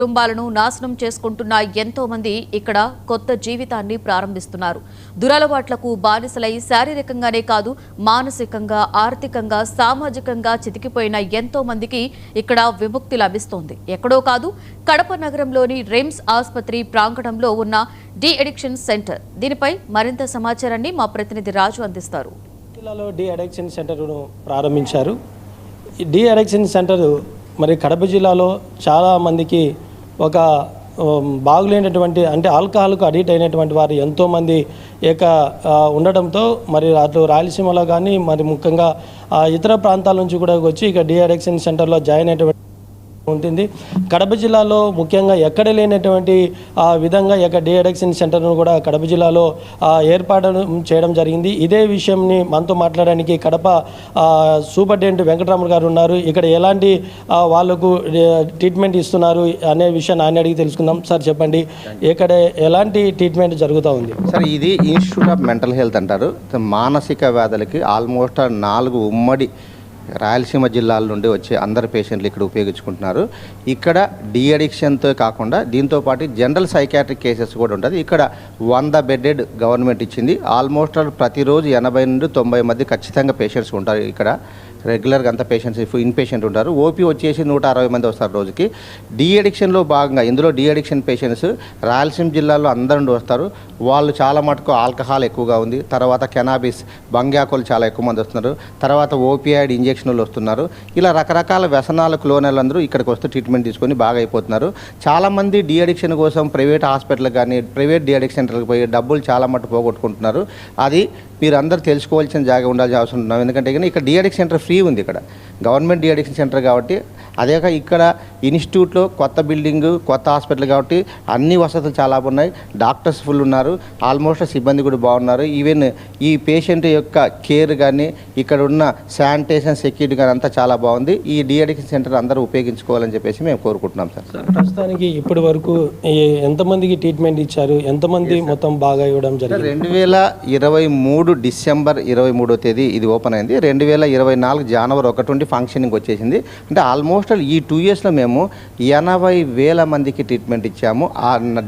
కుటుంబాలను నాశనం చేసుకుంటున్న ఎంతో మంది ఇక్కడ కొత్త జీవితాన్ని ప్రారంభిస్తున్నారు. దురలవాట్లకు బానిసలై శారీరకంగానే కాదు మానసికంగా, ఆర్థికంగా, సామాజికంగా చితికిపోయిన ఎంతో మందికి ఇక్కడ విముక్తి లభిస్తోంది. ఎక్కడో కాదు, కడప నగరంలోని రిమ్స్ ఆసుపత్రి ప్రాంగణంలో ఉన్న డి అడిక్షన్ సెంటర్. దీనిపై మరింత సమాచారాన్ని మా ప్రతినిధి రాజు అందిస్తారు. జిల్లాలో డి అడిక్షన్ సెంటర్ను ప్రారంభించారు. ఈ డి అడిక్షన్ సెంటర్ మరి కడప జిల్లాలో చాలా మందికి ఒక బాగులేనటువంటి అంటే ఆల్కహాల్కు అడిక్ట్ అయినటువంటి వారు ఎంతోమంది ఉండడంతో మరి అటు రాయలసీమలో కానీ మరి ముఖ్యంగా ఇతర ప్రాంతాల నుంచి కూడా వచ్చి ఇక డి అడిక్షన్ సెంటర్లో జాయిన్ అయినటువంటి ఉంటుంది. కడప జిల్లాలో ముఖ్యంగా ఎక్కడ లేనటువంటి విధంగా డి అడిక్షన్ సెంటర్ను కూడా కడప జిల్లాలో ఏర్పాటు చేయడం జరిగింది. ఇదే విషయంని మనతో మాట్లాడడానికి కడప సూపరింటెండెంట్ వెంకటరాములు గారు ఉన్నారు. ఇక్కడ ఎలాంటి వాళ్ళకు ట్రీట్మెంట్ ఇస్తున్నారు అనే విషయాన్ని ఆయన అడిగి తెలుసుకుందాం. సార్ చెప్పండి, ఇక్కడ ఎలాంటి ట్రీట్మెంట్ జరుగుతూ ఉంది? సార్, ఇది ఇన్స్టిట్యూట్ ఆఫ్ మెంటల్ హెల్త్ అంటారు. మానసిక వ్యాధులకి ఆల్మోస్ట్ 4 ఉమ్మడి రాయలసీమ జిల్లాల నుండి వచ్చే అందరు పేషెంట్లు ఇక్కడ ఉపయోగించుకుంటున్నారు. ఇక్కడ డి అడిక్షన్తో కాకుండా దీంతోపాటు జనరల్ సైకాట్రిక్ కేసెస్ కూడా ఉంటుంది. ఇక్కడ 100 బెడెడ్ గవర్నమెంట్ ఇచ్చింది. ఆల్మోస్ట్ ప్రతిరోజు 80 నుండి 90 మంది ఖచ్చితంగా పేషెంట్స్ ఉంటారు. ఇక్కడ రెగ్యులర్గా అంత పేషెంట్స్ ఇన్ పేషెంట్ ఉంటారు. ఓపీ వచ్చేసి 160 మంది వస్తారు రోజుకి. డి అడిక్షన్లో భాగంగా ఇందులో డి అడిక్షన్ పేషెంట్స్ రాయలసీమ జిల్లాలో అందరూ వస్తారు. వాళ్ళు చాలా మటుకు ఆల్కహాల్ ఎక్కువగా ఉంది, తర్వాత కెనాబిస్ బంగ్యాకోలు చాలా ఎక్కువ మంది వస్తున్నారు, తర్వాత ఓపియాయిడ్ ఇంజెక్షన్లు వస్తున్నారు. ఇలా రకరకాల వ్యసనాలకు లోనలందరూ ఇక్కడికి వస్తూ ట్రీట్మెంట్ తీసుకొని బాగా అయిపోతున్నారు. చాలామంది డి అడిక్షన్ కోసం ప్రైవేట్ హాస్పిటల్ కానీ ప్రైవేట్ డి అడిక్షన్ సెంటర్కి పోయి డబ్బులు చాలా మటుకు పోగొట్టుకుంటున్నారు. అది మీరు అందరూ తెలుసుకోవాల్సిన జాగా ఉండాల్సిన అవసరం ఉన్నాం. ఎందుకంటే ఇక్కడ డి అడిక్షన్ సెంటర్ ఫ్రీ ఉంది. ఇక్కడ గవర్నమెంట్ డి అడిక్షన్ సెంటర్ కాబట్టి, అదే ఇక్కడ ఇన్స్టిట్యూట్లో కొత్త బిల్డింగ్, కొత్త హాస్పిటల్ కాబట్టి అన్ని వసతులు చాలా ఉన్నాయి. డాక్టర్స్ ఫుల్ ఉన్నారు, ఆల్మోస్ట్ సిబ్బంది కూడా బాగున్నారు. ఈవెన్ ఈ పేషెంట్ యొక్క కేర్ కానీ ఇక్కడ ఉన్న శానిటేషన్ సెక్యూరిటీ కానీ అంతా చాలా బాగుంది. ఈ డి అడిక్షన్ సెంటర్ అందరూ ఉపయోగించుకోవాలని చెప్పేసి మేము కోరుకుంటున్నాం. సార్, ప్రస్తుతానికి ఇప్పటి వరకు ఎంతమందికి ట్రీట్మెంట్ ఇచ్చారు? ఎంతమంది మొత్తం బాగా ఇవ్వడం జరిగింది? 2023 డిసెంబర్ 23వ తేదీ ఇది ఓపెన్ అయింది. 2024 జనవరి 1 నుండి ఫంక్షనింగ్ వచ్చేసింది. అంటే ఆల్మోస్ట్ ఈ 2 ఇయర్స్లో మేము 80,000 మందికి ట్రీట్మెంట్ ఇచ్చాము.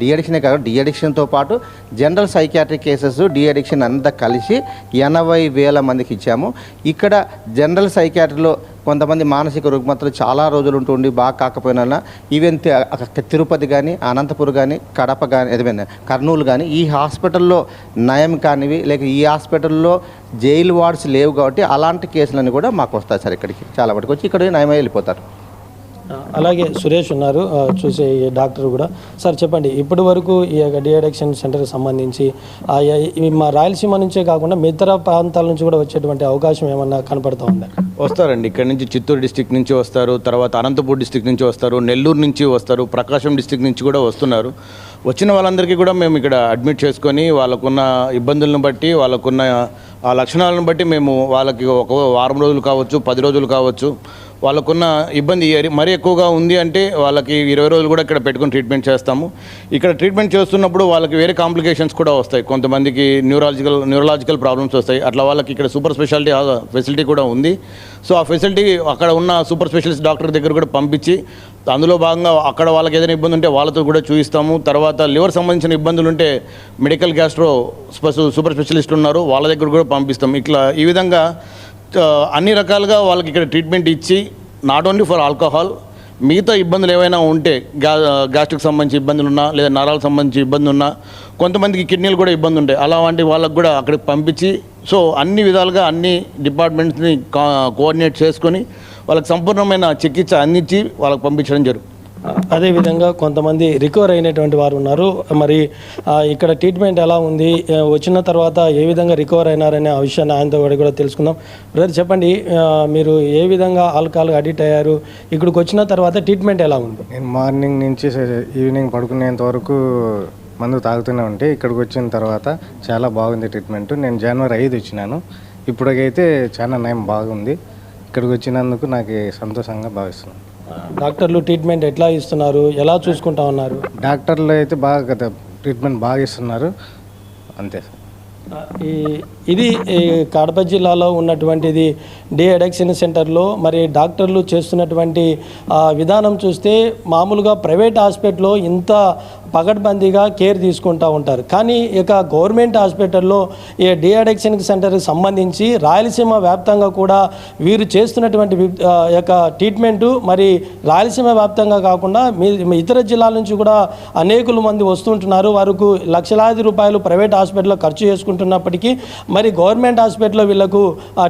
డి అడిక్షనే కాదు, డి అడిక్షన్తో పాటు general psychiatric cases, de addiction అంతా కలిసి 80,000 మందికి ఇచ్చాము. ఇక్కడ జనరల్ సైకాట్రీలో కొంతమంది మానసిక రుగ్మతలు చాలా రోజులు ఉంటుండి బాగా కాకపోయినా ఈవెన్ తిరుపతి కానీ, అనంతపురం కానీ, కడప కానీ, ఏదైనా కర్నూలు కానీ ఈ హాస్పిటల్లో నయం కానివి లేక ఈ హాస్పిటల్లో జైలు వార్డ్స్ లేవు కాబట్టి అలాంటి కేసులన్నీ కూడా మాకు వస్తాయి సార్. ఇక్కడికి చాలా మటుకు వచ్చి ఇక్కడ నయమై వెళ్ళిపోతారు. అలాగే సురేష్ ఉన్నారు, చూసే డాక్టర్ కూడా. సార్ చెప్పండి, ఇప్పటి వరకు ఈ డి అడిక్షన్ సెంటర్కి సంబంధించి మా రాయలసీమ నుంచే కాకుండా మిగతా ప్రాంతాల నుంచి కూడా వచ్చేటువంటి అవకాశం ఏమన్నా కనపడుతూ ఉందా? వస్తారండి. ఇక్కడ నుంచి చిత్తూరు డిస్టిక్ నుంచి వస్తారు, తర్వాత అనంతపూర్ డిస్టిక్ నుంచి వస్తారు, నెల్లూరు నుంచి వస్తారు, ప్రకాశం డిస్టిక్ నుంచి కూడా వస్తున్నారు. వచ్చిన వాళ్ళందరికీ కూడా మేము ఇక్కడ అడ్మిట్ చేసుకొని వాళ్ళకున్న ఇబ్బందులను బట్టి, వాళ్ళకున్న ఆ లక్షణాలను బట్టి మేము వాళ్ళకి ఒక వారం రోజులు కావచ్చు, 10 రోజులు కావచ్చు, వాళ్ళకున్న ఇబ్బంది మరీ ఎక్కువగా ఉంది అంటే వాళ్ళకి 20 రోజులు కూడా ఇక్కడ పెట్టుకుని ట్రీట్మెంట్ చేస్తాము. ఇక్కడ ట్రీట్మెంట్ చేస్తున్నప్పుడు వాళ్ళకి వేరే కాంప్లికేషన్స్ కూడా వస్తాయి. కొంతమందికి న్యూరలాజికల్ ప్రాబ్లమ్స్ వస్తాయి. అట్లా వాళ్ళకి ఇక్కడ సూపర్ స్పెషాలిటీ ఫెసిలిటీ కూడా ఉంది. సో ఆ ఫెసిలిటీ అక్కడ ఉన్న సూపర్ స్పెషలిస్ట్ డాక్టర్ దగ్గర కూడా పంపించి అందులో భాగంగా అక్కడ వాళ్ళకి ఏదైనా ఇబ్బంది ఉంటే వాళ్ళతో కూడా చూపిస్తాము. తర్వాత లివర్ సంబంధించిన ఇబ్బందులు ఉంటే మెడికల్ గ్యాస్ట్రో సూపర్ స్పెషలిస్ట్ ఉన్నారు, వాళ్ళ దగ్గర కూడా పంపిస్తాం. ఇట్లా ఈ విధంగా అన్ని రకాలుగా వాళ్ళకి ఇక్కడ ట్రీట్మెంట్ ఇచ్చి నాట్ ఓన్లీ ఫర్ ఆల్కహాల్, మిగతా ఇబ్బందులు ఏవైనా ఉంటే గ్యాస్ట్రిక్ సంబంధించి ఇబ్బందులు ఉన్నా లేదా నరాలకు సంబంధించి ఇబ్బంది ఉన్నా, కొంతమందికి కిడ్నీలు కూడా ఇబ్బంది ఉంటాయి, అలాంటి వాళ్ళకు కూడా అక్కడికి పంపించి సో అన్ని విధాలుగా అన్ని డిపార్ట్మెంట్స్ని కోఆర్డినేట్ చేసుకొని వాళ్ళకి సంపూర్ణమైన చికిత్స అందించి వాళ్ళకి పంపించడం జరుగుతుంది. అదేవిధంగా కొంతమంది రికవర్ అయినటువంటి వారు ఉన్నారు. మరి ఇక్కడ ట్రీట్మెంట్ ఎలా ఉంది, వచ్చిన తర్వాత ఏ విధంగా రికవర్ అయినారనే ఆ విషయాన్ని ఆయనతో కూడా తెలుసుకుందాం. బ్రదర్ చెప్పండి, మీరు ఏ విధంగా ఆల్కహాల్కి అడిక్ట్ అయ్యారు, ఇక్కడికి వచ్చిన తర్వాత ట్రీట్మెంట్ ఎలా ఉంది? నేను మార్నింగ్ నుంచి ఈవినింగ్ పడుకునేంత వరకు మందు తాగుతూనే ఉంటే ఇక్కడికి వచ్చిన తర్వాత చాలా బాగుంది ట్రీట్మెంట్. నేను జనవరి 5 వచ్చినాను. ఇప్పటికైతే చాలా నయం బాగుంది. ఇక్కడికి వచ్చినందుకు నాకు సంతోషంగా భావిస్తున్నాను. డాక్టర్లు ట్రీట్మెంట్ ఎట్లా ఇస్తున్నారు, ఎలా చూసుకుంటా ఉన్నారు? డాక్టర్లు అయితే బాగా ట్రీట్మెంట్ బాగా ఇస్తున్నారు, అంతే సార్. ఇది కడప జిల్లాలో ఉన్నటువంటిది డి అడిక్షన్ సెంటర్లో మరి డాక్టర్లు చేస్తున్నటువంటి విధానం చూస్తే మామూలుగా ప్రైవేట్ హాస్పిటల్లో ఇంత పగడ్బందీగా కేర్ తీసుకుంటూ ఉంటారు. కానీ ఇక గవర్నమెంట్ హాస్పిటల్లో ఈ డి అడిక్షన్ సెంటర్కి సంబంధించి రాయలసీమ వ్యాప్తంగా కూడా వీరు చేస్తున్నటువంటి యొక్క ట్రీట్మెంటు మరి రాయలసీమ వ్యాప్తంగా కాకుండా ఇతర జిల్లాల నుంచి కూడా అనేకులు మంది వస్తుంటున్నారు. వారికి లక్షలాది రూపాయలు ప్రైవేట్ హాస్పిటల్లో ఖర్చు చేసుకుంటున్నప్పటికీ మరి గవర్నమెంట్ హాస్పిటల్లో వీళ్ళకు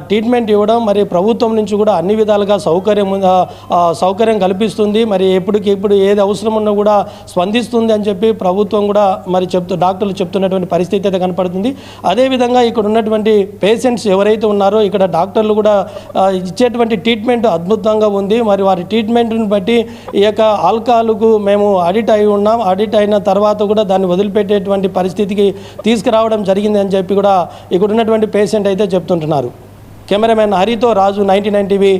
ట్రీట్మెంట్ ఇవ్వడం మరి ప్రభుత్వం నుంచి కూడా అన్ని విధాలుగా సౌకర్యం కల్పిస్తుంది. మరి ఎప్పటికిప్పుడు ఏది అవసరం ఉన్నా కూడా స్పందిస్తుంది అని చెప్పి ప్రభుత్వం కూడా మరి డాక్టర్లు చెప్తున్నటువంటి పరిస్థితి అయితే కనపడుతుంది. అదేవిధంగా ఇక్కడ ఉన్నటువంటి పేషెంట్స్ ఎవరైతే ఉన్నారో ఇక్కడ డాక్టర్లు కూడా ఇచ్చేటువంటి ట్రీట్మెంట్ అద్భుతంగా ఉంది. మరి వారి ట్రీట్మెంట్ని బట్టి ఈ యొక్క ఆల్కహాల్కు మేము అడిక్ట్ అయి ఉన్నాం. అడిక్ట్ అయిన తర్వాత కూడా దాన్ని వదిలిపెట్టేటువంటి పరిస్థితికి తీసుకురావడం జరిగింది అని చెప్పి కూడా ఇక్కడ ఉన్నటువంటి పేషెంట్ అయితే చెప్తుంటున్నారు. కెమెరామెన్ హరితో రాజు, 99 టీవీ.